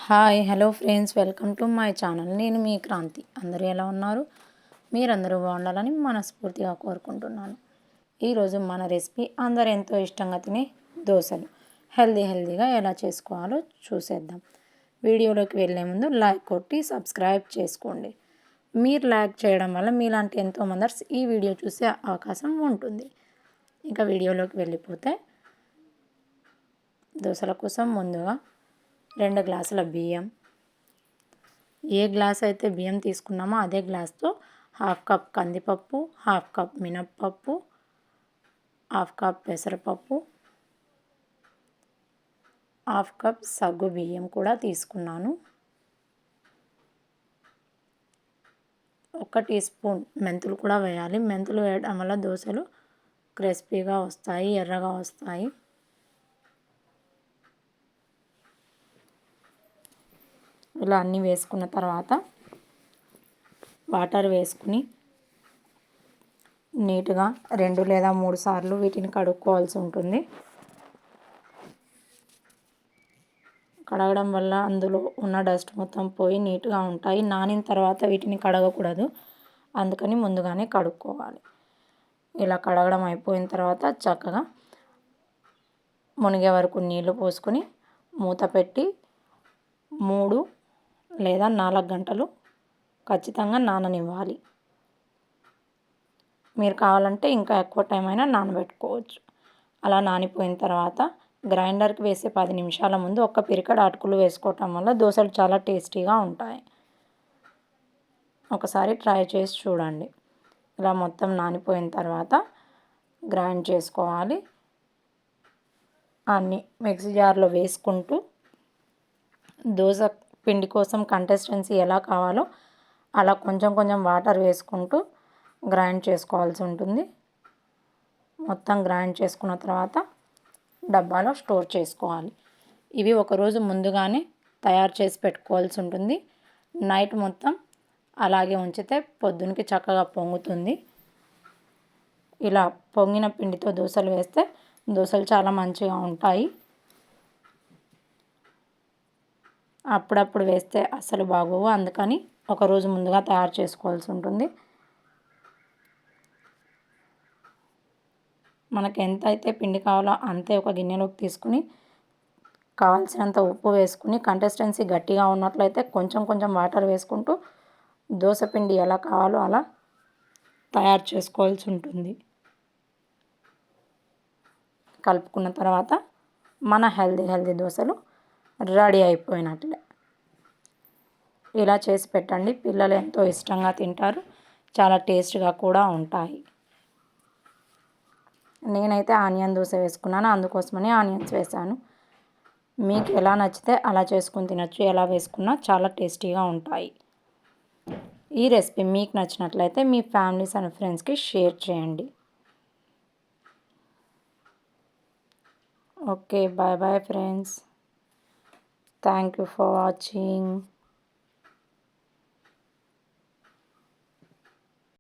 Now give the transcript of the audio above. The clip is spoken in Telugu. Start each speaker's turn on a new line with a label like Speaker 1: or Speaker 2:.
Speaker 1: Hi hello friends, welcome to my channel. నేను మీ క్రాంతి. అందరూ ఎలా ఉన్నారు? మీరందరూ బాగుండాలని మనస్ఫూర్తిగా కోరుకుంటున్నాను. ఈరోజు మన రెసిపీ అందరూ ఎంతో ఇష్టంగా తినే దోశలు. హెల్దీగా ఎలా చేసుకోవాలో చూసేద్దాం. వీడియోలోకి వెళ్ళే ముందు లైక్ కొట్టి సబ్స్క్రైబ్ చేసుకోండి. మీరు లైక్ చేయడం వల్ల మీలాంటి ఎంతోమంది ఈ వీడియో చూసే అవకాశం ఉంటుంది. ఇంకా వీడియోలోకి వెళ్ళిపోతే దోశల కోసం ముందుగా 2 గ్లాసుల బియ్యం, ఏ గ్లాస్ అయితే బియ్యం తీసుకున్నామో అదే గ్లాస్తో 1/2 కప్ కందిపప్పు, 1/2 కప్ మినప్పప్పు, 1/2 కప్ పెసరపప్పు, 1/2 కప్ సగ్గు బియ్యం కూడా తీసుకున్నాను. 1 టీ స్పూన్ మెంతులు కూడా వేయాలి. మెంతులు వేయడం వల్ల దోశలు క్రిస్పీగా వస్తాయి, ఎర్రగా వస్తాయి. ఇలా అన్నీ వేసుకున్న తర్వాత వాటర్ వేసుకుని నీట్గా 2 లేదా 3 సార్లు వీటిని కడుక్కోవాల్సి ఉంటుంది. కడగడం వల్ల అందులో ఉన్న డస్ట్ మొత్తం పోయి నీట్గా ఉంటాయి. నానిన తర్వాత వీటిని కడగకూడదు, అందుకని ముందుగానే కడుక్కోవాలి. ఇలా కడగడం అయిపోయిన తర్వాత చక్కగా మునిగే వరకు నీళ్లు పోసుకొని మూత పెట్టి 3 లేదా 4 గంటలు ఖచ్చితంగా నాననివ్వాలి. మీరు కావాలంటే ఇంకా ఎక్కువ టైం అయినా నానబెట్టుకోవచ్చు. అలా నానిపోయిన తర్వాత గ్రైండర్కి వేసే 10 నిమిషాల ముందు ఒక్క పిరికెడు అటుకులు వేసుకోవటం వల్ల దోశలు చాలా టేస్టీగా ఉంటాయి. ఒకసారి ట్రై చేసి చూడండి. ఇలా మొత్తం నానిపోయిన తర్వాత గ్రైండ్ చేసుకోవాలి. అన్నీ మిక్సీ జార్లో వేసుకుంటూ దోశ పిండి కోసం కన్సిస్టెన్సీ ఎలా కావాలో అలా కొంచెం వాటర్ వేసుకుంటూ గ్రైండ్ చేసుకోవాల్సి ఉంటుంది. మొత్తం గ్రైండ్ చేసుకున్న తర్వాత డబ్బాలో స్టోర్ చేసుకోవాలి. ఇవి ఒకరోజు ముందుగానే తయారు చేసి పెట్టుకోవాల్సి ఉంటుంది. నైట్ మొత్తం అలాగే ఉంచితే పొద్దునకి చక్కగా పొంగుతుంది. ఇలా పొంగిన పిండితో దోశలు వేస్తే దోశలు చాలా మంచిగా ఉంటాయి. అప్పుడప్పుడు వేస్తే అస్సలు బాగోవు, అందుకని ఒకరోజు ముందుగా తయారు చేసుకోవాల్సి ఉంటుంది. మనకు ఎంత అయితే పిండి కావాలో అంతే ఒక గిన్నెలోకి తీసుకుని కావాల్సినంత ఉప్పు వేసుకుని కన్సిస్టెన్సీ గట్టిగా ఉన్నట్లయితే కొంచెం వాటర్ వేసుకుంటూ దోశ పిండి ఎలా కావాలో అలా తయారు చేసుకోవాల్సి ఉంటుంది. కలుపుకున్న తర్వాత మన హెల్దీ దోశలు రెడీ అయిపోయినట్లే. ఇలా చేసి పెట్టండి, పిల్లలు ఎంతో ఇష్టంగా తింటారు, చాలా టేస్ట్గా కూడా ఉంటాయి. నేనైతే ఆనియన్ దోశ వేసుకున్నాను, అందుకోసమని ఆనియన్స్ వేసాను. మీకు ఎలా నచ్చితే అలా చేసుకుని తినచ్చు. ఎలా వేసుకున్నా చాలా టేస్టీగా ఉంటాయి. ఈ రెసిపీ మీకు నచ్చినట్లయితే మీ ఫ్యామిలీస్ అండ్ ఫ్రెండ్స్కి షేర్ చేయండి. Okay, bye friends. Thank you for watching.